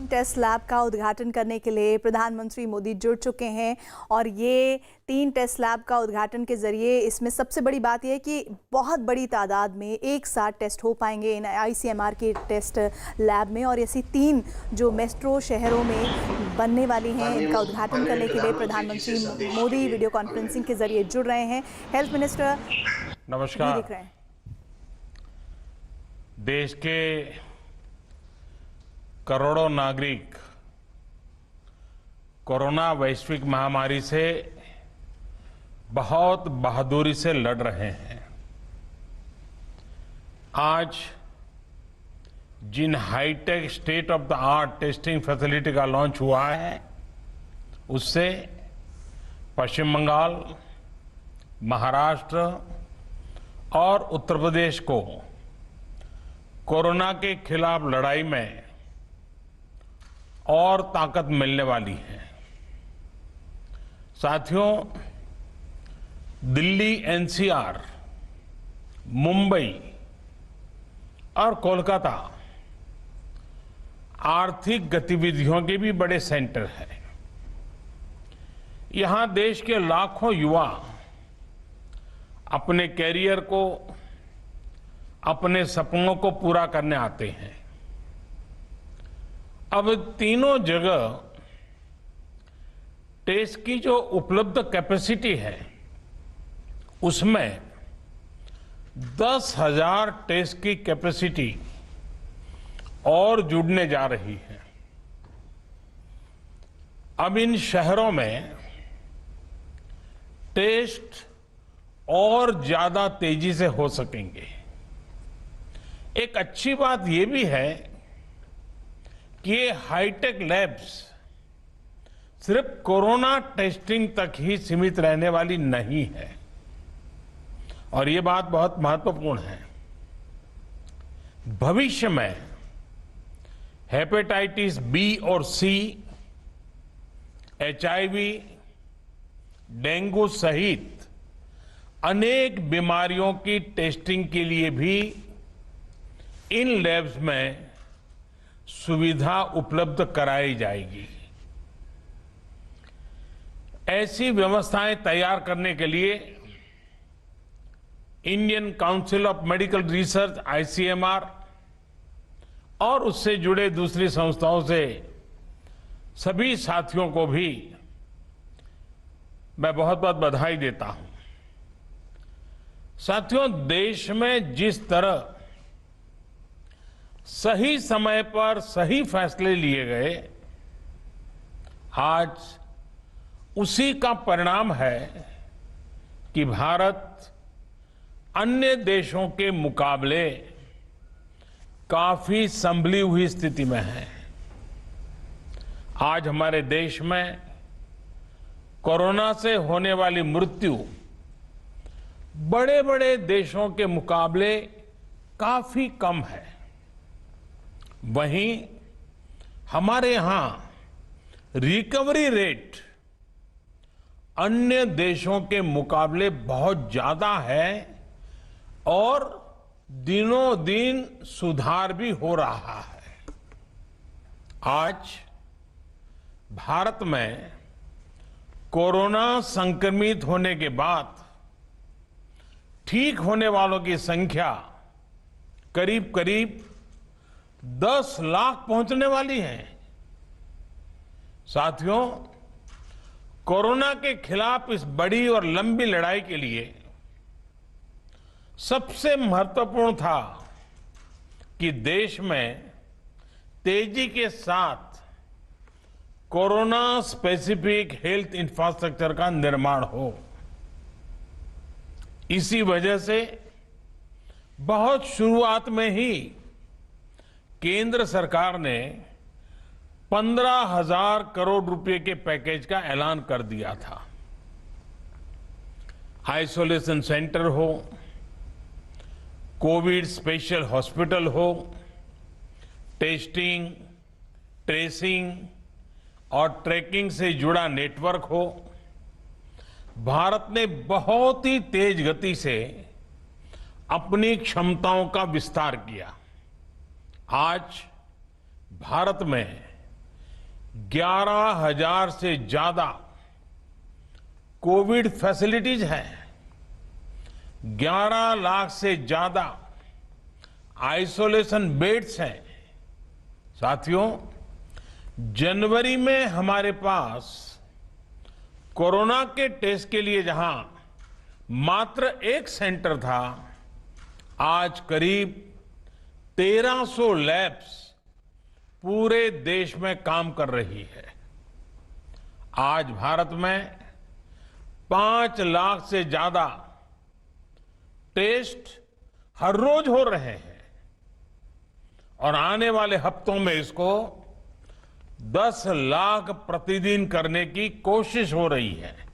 Test lab का उद्घाटन करने के लिए प्रधानमंत्री मोदी जुड़ चुके हैं और ये 3 टेस्ट लैब का उद्घाटन के जरिए इसमें सबसे बड़ी बात यह है कि बहुत बड़ी तादाद में एक साथ टेस्ट हो पाएंगे इन आईसीएमआर के टेस्ट लैब में। और ऐसी 3 जो मेट्रो शहरों में बनने वाली हैं, इनका उद्घाटन करने के लिए प्रधानमंत्री मोदी वीडियो कॉन्फ्रेंसिंग के जरिए जुड़ रहे हैं। हेल्थ मिनिस्टर नमस्कार। दिख रहे हैं। देश के करोड़ों नागरिक कोरोना वैश्विक महामारी से बहुत बहादुरी से लड़ रहे हैं। आज जिन hitech state of the art testing facility का लॉन्च हुआ है, उससे पश्चिम बंगाल, महाराष्ट्र और उत्तर प्रदेश को कोरोना के खिलाफ लड़ाई में और ताकत मिलने वाली है। साथियों, दिल्ली, एनसीआर, मुंबई और कोलकाता आर्थिक गतिविधियों के भी बड़े सेंटर हैं। यहां देश के लाखों युवा अपने कैरियर को, अपने सपनों को पूरा करने आते हैं। अब तीनों जगह टेस्ट की जो उपलब्ध कैपेसिटी है, उसमें 10,000 टेस्ट की कैपेसिटी और जुड़ने जा रही है। अब इन शहरों में टेस्ट और ज्यादा तेजी से हो सकेंगे। एक अच्छी बात यह भी है कि ये हाईटेक लैब्स सिर्फ कोरोना टेस्टिंग तक ही सीमित रहने वाली नहीं है, और ये बात बहुत महत्वपूर्ण है। भविष्य में हेपेटाइटिस बी और सी, एचआईवी, डेंगू सहित अनेक बीमारियों की टेस्टिंग के लिए भी इन लैब्स में सुविधा उपलब्ध कराई जाएगी। ऐसी व्यवस्थाएं तैयार करने के लिए Indian council of medical research ICMR और उससे जुड़े दूसरी संस्थाओं से सभी साथियों को भी मैं बहुत बहुत बधाई देता हूं। साथियों, देश में जिस तरह सही समय पर सही फैसले लिए गए, आज उसी का परिणाम है कि भारत अन्य देशों के मुकाबले काफी संभली हुई स्थिति में है। आज हमारे देश में कोरोना से होने वाली मृत्यु बड़े बड़े देशों के मुकाबले काफी कम है। वहीं हमारे यहां रिकवरी रेट अन्य देशों के मुकाबले बहुत ज्यादा है और दिनों दिन सुधार भी हो रहा है। आज भारत में कोरोना संक्रमित होने के बाद ठीक होने वालों की संख्या करीब करीब 10 लाख पहुंचने वाली है। साथियों, कोरोना के खिलाफ इस बड़ी और लंबी लड़ाई के लिए सबसे महत्वपूर्ण था कि देश में तेजी के साथ कोरोना स्पेसिफिक हेल्थ इंफ्रास्ट्रक्चर का निर्माण हो। इसी वजह से बहुत शुरुआत में ही केंद्र सरकार ने 15,000 करोड़ रुपए के पैकेज का ऐलान कर दिया था। आइसोलेशन सेंटर हो, कोविड स्पेशल हॉस्पिटल हो, टेस्टिंग, ट्रेसिंग और ट्रैकिंग से जुड़ा नेटवर्क हो, भारत ने बहुत ही तेज गति से अपनी क्षमताओं का विस्तार किया। आज भारत में 11,000 से ज्यादा कोविड फैसिलिटीज हैं, 11 लाख से ज्यादा आइसोलेशन बेड्स हैं। साथियों, जनवरी में हमारे पास कोरोना के टेस्ट के लिए जहां मात्र एक सेंटर था, आज करीब 1300 लैब्स पूरे देश में काम कर रही है। आज भारत में 5 लाख से ज्यादा टेस्ट हर रोज हो रहे हैं और आने वाले हफ्तों में इसको 10 लाख प्रतिदिन करने की कोशिश हो रही है।